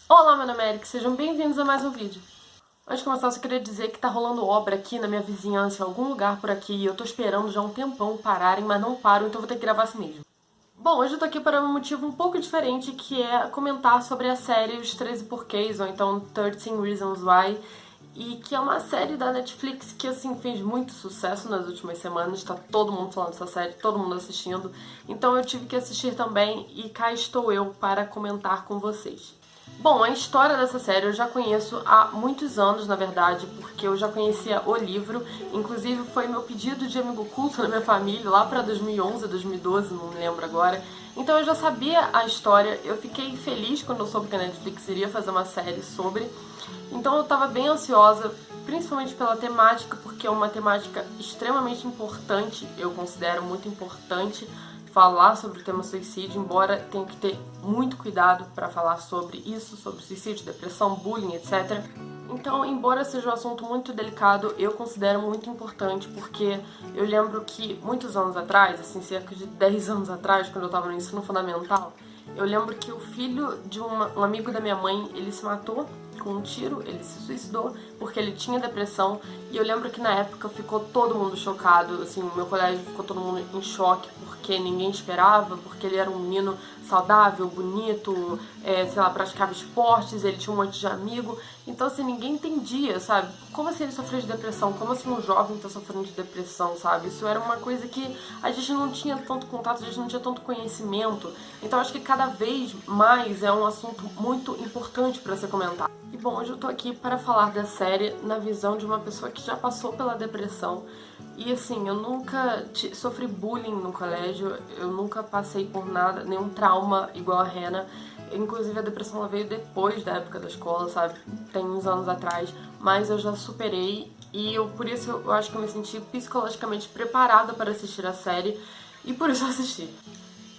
Olá, meu nome é Eric, sejam bem-vindos a mais um vídeo. Antes de começar, eu só queria dizer que tá rolando obra aqui na minha vizinhança, em algum lugar por aqui, e eu tô esperando já há um tempão pararem, mas não param, então vou ter que gravar assim mesmo. Bom, hoje eu tô aqui para um motivo um pouco diferente, que é comentar sobre a série Os 13 Porquês, ou então 13 Reasons Why, e que é uma série da Netflix que, assim, fez muito sucesso nas últimas semanas, tá todo mundo falando dessa série, todo mundo assistindo, então eu tive que assistir também, e cá estou eu para comentar com vocês. Bom, a história dessa série eu já conheço há muitos anos, na verdade, porque eu já conhecia o livro, inclusive foi meu pedido de amigo oculto na minha família, lá pra 2011, 2012, não me lembro agora. Então eu já sabia a história, eu fiquei feliz quando eu soube que a Netflix iria fazer uma série sobre, então eu tava bem ansiosa, principalmente pela temática, porque é uma temática extremamente importante, eu considero muito importante falar sobre o tema suicídio, embora tenha que ter muito cuidado para falar sobre isso, sobre suicídio, depressão, bullying, etc. Então, embora seja um assunto muito delicado, eu considero muito importante, porque eu lembro que muitos anos atrás, assim, cerca de 10 anos atrás, quando eu estava no ensino fundamental, eu lembro que o filho de um amigo da minha mãe, ele se matou com um tiro, ele se suicidou porque ele tinha depressão, e eu lembro que na época ficou todo mundo chocado, assim, o meu colégio ficou todo mundo em choque porque ninguém esperava, porque ele era um menino saudável, bonito, sei lá, praticava esportes, ele tinha um monte de amigo, então assim, ninguém entendia, sabe? Como assim ele sofreu de depressão? Como assim um jovem tá sofrendo de depressão, sabe? Isso era uma coisa que a gente não tinha tanto contato, a gente não tinha tanto conhecimento, então acho que cada vez mais é um assunto muito importante para ser comentado. E bom, hoje eu tô aqui para falar da série na visão de uma pessoa que já passou pela depressão. E assim, eu nunca sofri bullying no colégio, eu nunca passei por nada, nenhum trauma igual a Hannah. Inclusive a depressão ela veio depois da época da escola, sabe? Tem uns anos atrás, mas eu já superei e por isso eu acho que eu me senti psicologicamente preparada para assistir a série e por isso eu assisti.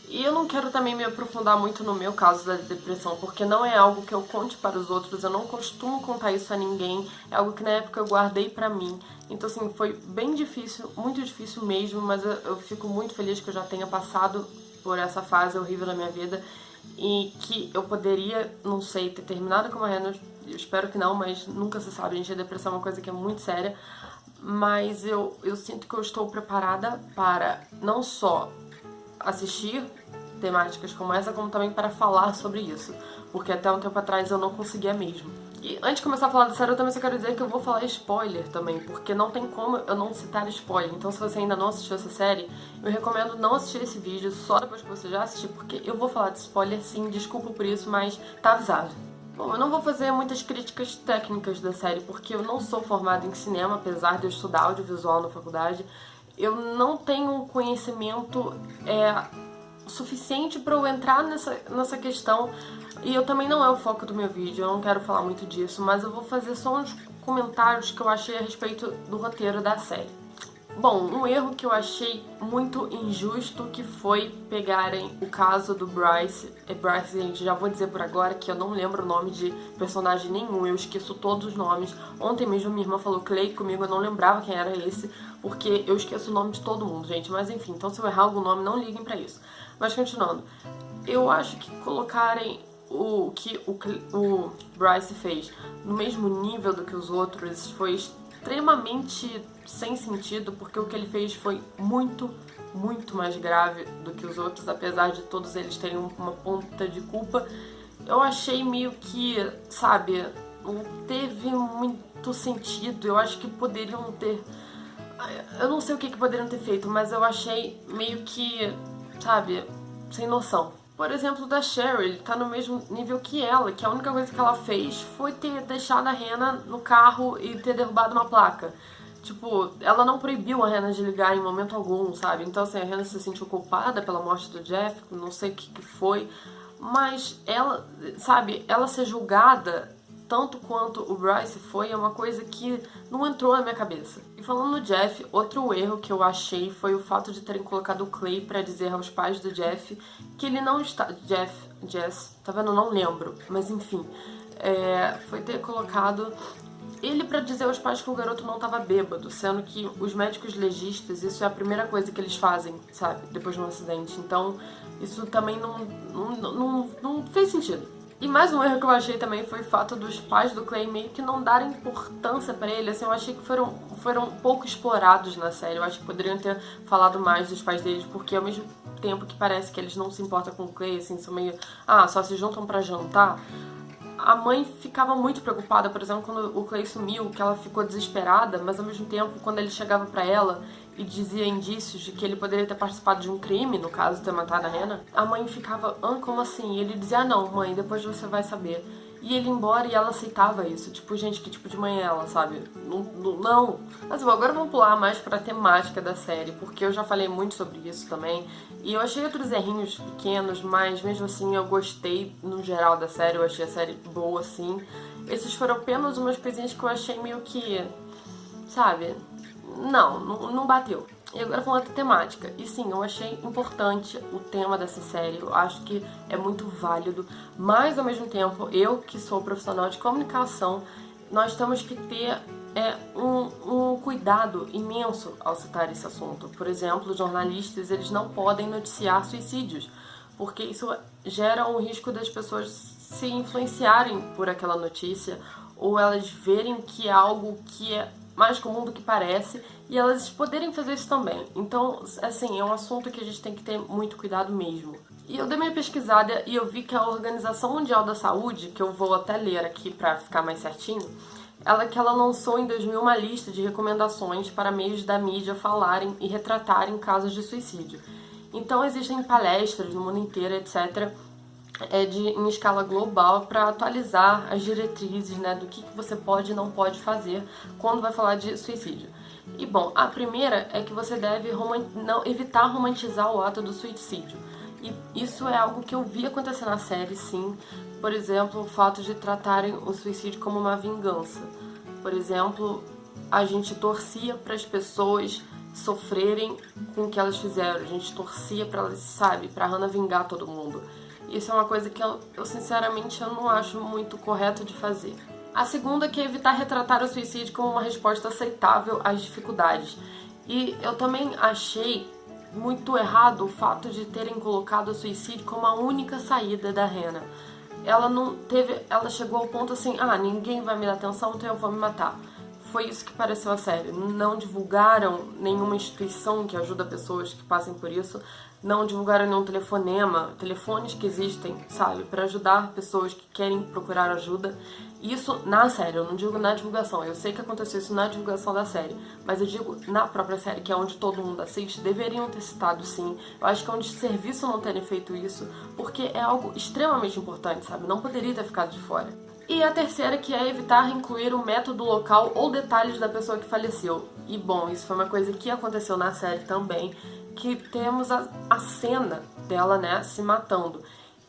E eu não quero também me aprofundar muito no meu caso da depressão, porque não é algo que eu conte para os outros, eu não costumo contar isso a ninguém, é algo que na época eu guardei pra mim. Então assim, foi bem difícil, muito difícil mesmo, mas eu fico muito feliz que eu já tenha passado por essa fase horrível da minha vida e que eu poderia, não sei, ter terminado com uma Hannah, eu espero que não, mas nunca se sabe, gente, a depressão é uma coisa que é muito séria, mas eu sinto que eu estou preparada para não só assistir temáticas como essa, como também para falar sobre isso, porque até um tempo atrás eu não conseguia mesmo. E antes de começar a falar da série, eu também só quero dizer que eu vou falar spoiler também, porque não tem como eu não citar spoiler. Então se você ainda não assistiu essa série, eu recomendo não assistir esse vídeo só depois que você já assistir, porque eu vou falar de spoiler sim, desculpa por isso, mas tá avisado. Bom, eu não vou fazer muitas críticas técnicas da série, porque eu não sou formada em cinema, apesar de eu estudar audiovisual na faculdade. Eu não tenho um conhecimento suficiente para eu entrar nessa questão, e eu também não é o foco do meu vídeo, eu não quero falar muito disso, mas eu vou fazer só uns comentários que eu achei a respeito do roteiro da série. Bom, um erro que eu achei muito injusto que foi pegarem o caso do Bryce. Bryce, gente, já vou dizer por agora que eu não lembro o nome de personagem nenhum, eu esqueço todos os nomes. Ontem mesmo minha irmã falou Clay comigo, eu não lembrava quem era esse, porque eu esqueço o nome de todo mundo, gente. Mas enfim, então se eu errar algum nome, não liguem pra isso. Mas continuando, eu acho que colocarem o que o Bryce fez no mesmo nível do que os outros foi extremamente sem sentido, porque o que ele fez foi muito, muito mais grave do que os outros, apesar de todos eles terem uma ponta de culpa. Eu achei meio que, sabe, não teve muito sentido. Eu acho que poderiam ter... Eu não sei o que poderiam ter feito, mas eu achei meio que, sabe, sem noção. Por exemplo, da Cheryl, ele tá no mesmo nível que ela, que a única coisa que ela fez foi ter deixado a Hannah no carro e ter derrubado uma placa. Tipo, ela não proibiu a Hannah de ligar em momento algum, sabe? Então, assim, a Hannah se sentiu culpada pela morte do Jeff, não sei o que foi, mas ela, sabe, ela ser julgada tanto quanto o Bryce foi é uma coisa que não entrou na minha cabeça. E falando no Jeff, outro erro que eu achei foi o fato de terem colocado o Clay pra dizer aos pais do Jeff que ele não está... Jess, tá vendo? Eu não lembro, mas enfim. Foi ter colocado ele pra dizer aos pais que o garoto não tava bêbado, sendo que os médicos legistas, isso é a primeira coisa que eles fazem, sabe? Depois de um acidente. Então, isso também não fez sentido. E mais um erro que eu achei também foi o fato dos pais do Clay meio que não darem importância pra ele. Assim, eu achei que foram pouco explorados na série. Eu acho que poderiam ter falado mais dos pais deles, porque ao mesmo tempo que parece que eles não se importam com o Clay, assim, são meio... só se juntam pra jantar. A mãe ficava muito preocupada, por exemplo, quando o Clay sumiu, que ela ficou desesperada, mas ao mesmo tempo, quando ele chegava pra ela e dizia indícios de que ele poderia ter participado de um crime, no caso, ter matado a Hannah, a mãe ficava, como assim? E ele dizia, não, mãe, depois você vai saber. E ele ia embora e ela aceitava isso. Tipo, gente, que tipo de mãe é ela, sabe? Não. Mas bom, agora vamos pular mais pra temática da série, porque eu já falei muito sobre isso também. E eu achei outros errinhos pequenos, mas mesmo assim eu gostei no geral da série. Eu achei a série boa, sim. Esses foram apenas umas coisinhas que eu achei meio que, sabe? Não bateu. E agora falando da temática. E sim, eu achei importante o tema dessa série. Eu acho que é muito válido. Mas, ao mesmo tempo, eu que sou profissional de comunicação, nós temos que ter um cuidado imenso ao citar esse assunto. Por exemplo, jornalistas, eles não podem noticiar suicídios, porque isso gera um risco das pessoas se influenciarem por aquela notícia, ou elas verem que é algo que é mais comum do que parece, e elas poderem fazer isso também. Então, assim, é um assunto que a gente tem que ter muito cuidado mesmo. E eu dei minha pesquisada e eu vi que a Organização Mundial da Saúde, que eu vou até ler aqui pra ficar mais certinho, ela lançou em 2000 uma lista de recomendações para meios da mídia falarem e retratarem casos de suicídio. Então existem palestras no mundo inteiro, etc., em escala global para atualizar as diretrizes, né, do que você pode e não pode fazer quando vai falar de suicídio. E bom, a primeira é que você deve evitar romantizar o ato do suicídio. E isso é algo que eu vi acontecer na série, sim. Por exemplo, o fato de tratarem o suicídio como uma vingança. Por exemplo, a gente torcia para as pessoas sofrerem com o que elas fizeram. A gente torcia para elas, sabe, para Hannah vingar todo mundo. Isso é uma coisa que eu sinceramente eu não acho muito correto de fazer. A segunda que é evitar retratar o suicídio como uma resposta aceitável às dificuldades. E eu também achei muito errado o fato de terem colocado o suicídio como a única saída da Hannah. Ela chegou ao ponto assim, ninguém vai me dar atenção, então eu vou me matar. Foi isso que pareceu a série. Não divulgaram nenhuma instituição que ajuda pessoas que passem por isso. Não divulgaram nenhum telefonema, telefones que existem, sabe, para ajudar pessoas que querem procurar ajuda. Isso na série, eu não digo na divulgação. Eu sei que aconteceu isso na divulgação da série, mas eu digo na própria série, que é onde todo mundo assiste, deveriam ter citado sim. Eu acho que é um desserviço não terem feito isso, porque é algo extremamente importante, sabe, não poderia ter ficado de fora. E a terceira, que é evitar incluir o método local ou detalhes da pessoa que faleceu. E bom, isso foi uma coisa que aconteceu na série também, que temos a cena dela, né, se matando.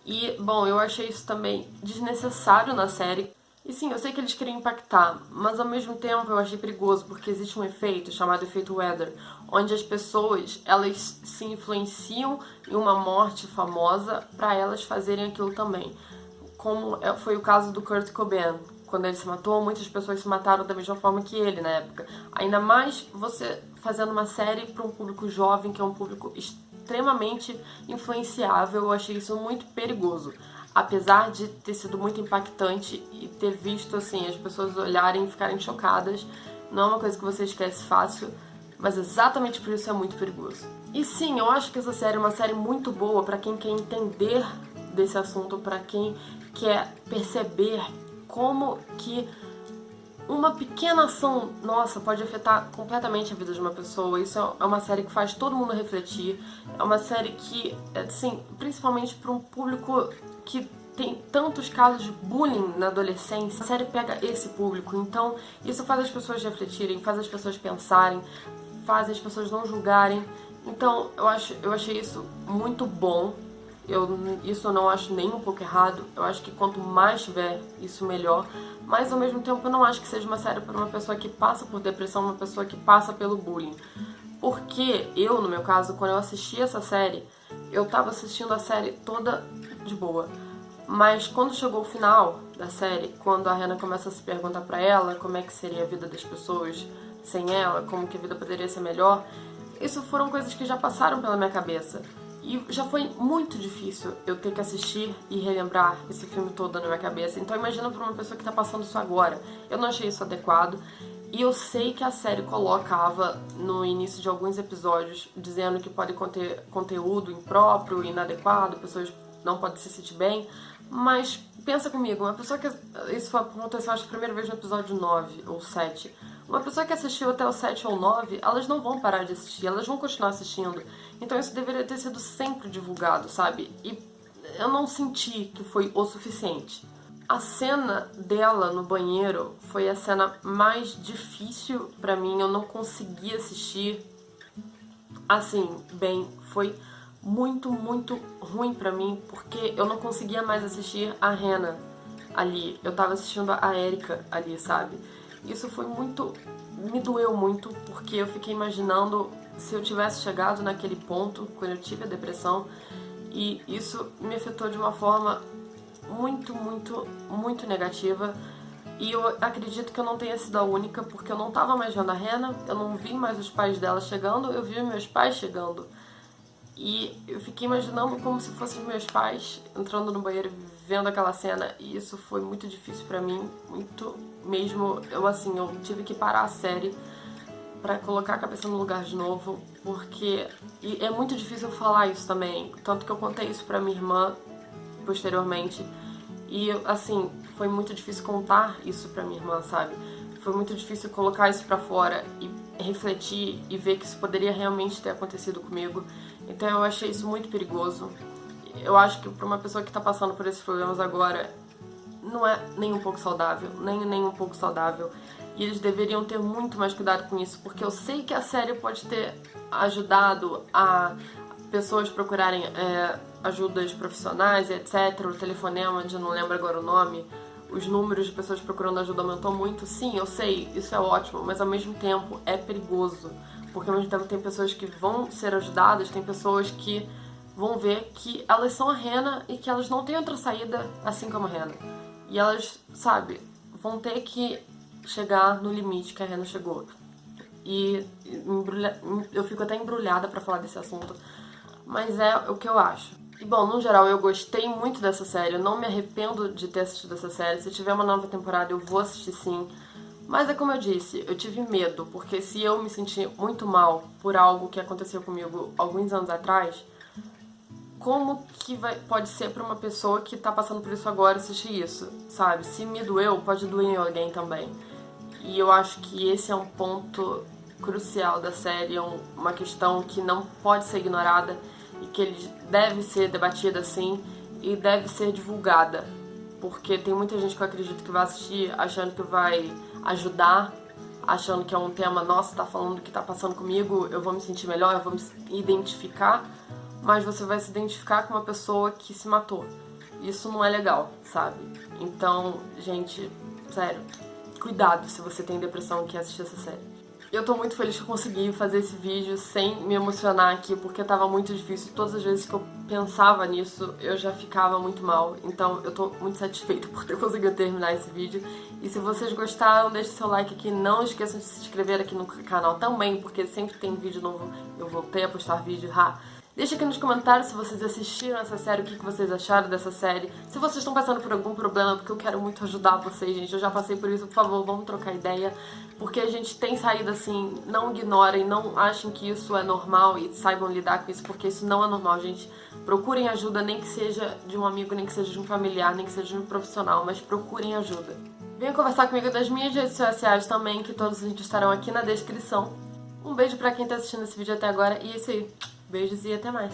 E, bom, eu achei isso também desnecessário na série. E sim, eu sei que eles queriam impactar, mas ao mesmo tempo eu achei perigoso, porque existe um efeito chamado efeito Weather, onde as pessoas, elas se influenciam em uma morte famosa para elas fazerem aquilo também. Como foi o caso do Kurt Cobain. Quando ele se matou, muitas pessoas se mataram da mesma forma que ele na época. Ainda mais você fazendo uma série para um público jovem, que é um público extremamente influenciável. Eu achei isso muito perigoso. Apesar de ter sido muito impactante e ter visto assim as pessoas olharem e ficarem chocadas, não é uma coisa que você esquece fácil, mas exatamente por isso é muito perigoso. E sim, eu acho que essa série é uma série muito boa para quem quer entender desse assunto, para quem quer perceber como que uma pequena ação nossa pode afetar completamente a vida de uma pessoa. Isso é uma série que faz todo mundo refletir. É uma série que, assim, principalmente para um público que tem tantos casos de bullying na adolescência, a série pega esse público. Então, isso faz as pessoas refletirem, faz as pessoas pensarem, faz as pessoas não julgarem. Então, eu achei isso muito bom. Isso eu não acho nem um pouco errado. Eu acho que quanto mais tiver, isso melhor. Mas ao mesmo tempo eu não acho que seja uma série para uma pessoa que passa por depressão, uma pessoa que passa pelo bullying. Porque eu, no meu caso, quando eu assisti essa série, eu tava assistindo a série toda de boa. Mas quando chegou o final da série, quando a Hannah começa a se perguntar pra ela como é que seria a vida das pessoas sem ela, como que a vida poderia ser melhor, isso foram coisas que já passaram pela minha cabeça. E já foi muito difícil eu ter que assistir e relembrar esse filme todo na minha cabeça. Então imagina pra uma pessoa que tá passando isso agora. Eu não achei isso adequado. E eu sei que a série colocava no início de alguns episódios dizendo que pode conter conteúdo impróprio, inadequado, pessoas não podem se sentir bem. Mas pensa comigo, uma pessoa que... Isso aconteceu acho que a primeira vez no episódio 9 ou 7. Uma pessoa que assistiu até o 7 ou 9, elas não vão parar de assistir, elas vão continuar assistindo. Então isso deveria ter sido sempre divulgado, sabe? E eu não senti que foi o suficiente. A cena dela no banheiro foi a cena mais difícil pra mim, eu não consegui assistir assim, bem, foi muito, muito ruim pra mim, porque eu não conseguia mais assistir a Hannah ali, eu tava assistindo a Erika ali, sabe? Isso foi muito... me doeu muito, porque eu fiquei imaginando se eu tivesse chegado naquele ponto, quando eu tive a depressão, e isso me afetou de uma forma muito, muito, muito negativa. E eu acredito que eu não tenha sido a única, porque eu não tava mais vendo a Hannah, eu não vi mais os pais dela chegando, eu vi meus pais chegando. E eu fiquei imaginando como se fossem meus pais entrando no banheiro vendo aquela cena, e isso foi muito difícil pra mim, muito mesmo. Eu tive que parar a série pra colocar a cabeça no lugar de novo, porque e é muito difícil eu falar isso também, tanto que eu contei isso pra minha irmã posteriormente, e assim, foi muito difícil contar isso pra minha irmã, sabe? Foi muito difícil colocar isso pra fora e refletir e ver que isso poderia realmente ter acontecido comigo. Então eu achei isso muito perigoso. Eu acho que pra uma pessoa que tá passando por esses problemas agora, não é nem um pouco saudável, nem um pouco saudável. E eles deveriam ter muito mais cuidado com isso, porque eu sei que a série pode ter ajudado a pessoas procurarem ajudas profissionais, etc. O telefonema, eu não lembro agora o nome, os números de pessoas procurando ajuda aumentou muito. Sim, eu sei, isso é ótimo, mas ao mesmo tempo é perigoso. Porque ao mesmo tempo tem pessoas que vão ser ajudadas, tem pessoas que vão ver que elas são a Hannah e que elas não têm outra saída assim como a Hannah. E elas, sabe, vão ter que chegar no limite que a Hannah chegou. E eu fico até embrulhada pra falar desse assunto, mas é o que eu acho. E bom, no geral eu gostei muito dessa série, eu não me arrependo de ter assistido essa série. Se tiver uma nova temporada eu vou assistir sim. Mas é como eu disse, eu tive medo, porque se eu me sentir muito mal por algo que aconteceu comigo alguns anos atrás, como que pode ser pra uma pessoa que tá passando por isso agora assistir isso, sabe? Se me doeu, pode doer em alguém também. E eu acho que esse é um ponto crucial da série, uma questão que não pode ser ignorada e que ele deve ser debatida assim e deve ser divulgada. Porque tem muita gente que eu acredito que vai assistir achando que vai ajudar, achando que é um tema, nossa, tá falando o que tá passando comigo, eu vou me sentir melhor, eu vou me identificar, mas você vai se identificar com uma pessoa que se matou. Isso não é legal, sabe? Então, gente, sério, cuidado se você tem depressão e quer assistir essa série. Eu tô muito feliz que eu consegui fazer esse vídeo sem me emocionar aqui, porque tava muito difícil. Todas as vezes que eu pensava nisso, eu já ficava muito mal. Então eu tô muito satisfeita por ter conseguido terminar esse vídeo. E se vocês gostaram, deixe seu like aqui. Não esqueçam de se inscrever aqui no canal também, porque sempre tem vídeo novo. Eu voltei a postar vídeo, Deixa aqui nos comentários se vocês assistiram essa série, o que vocês acharam dessa série. Se vocês estão passando por algum problema, porque eu quero muito ajudar vocês, gente. Eu já passei por isso, por favor, vamos trocar ideia. Porque a gente tem saído assim, não ignorem, não achem que isso é normal e saibam lidar com isso, porque isso não é normal, gente. Procurem ajuda, nem que seja de um amigo, nem que seja de um familiar, nem que seja de um profissional, mas procurem ajuda. Venha conversar comigo das minhas redes sociais também, que todos os links estarão aqui na descrição. Um beijo pra quem tá assistindo esse vídeo até agora e é isso aí. Beijos e até mais.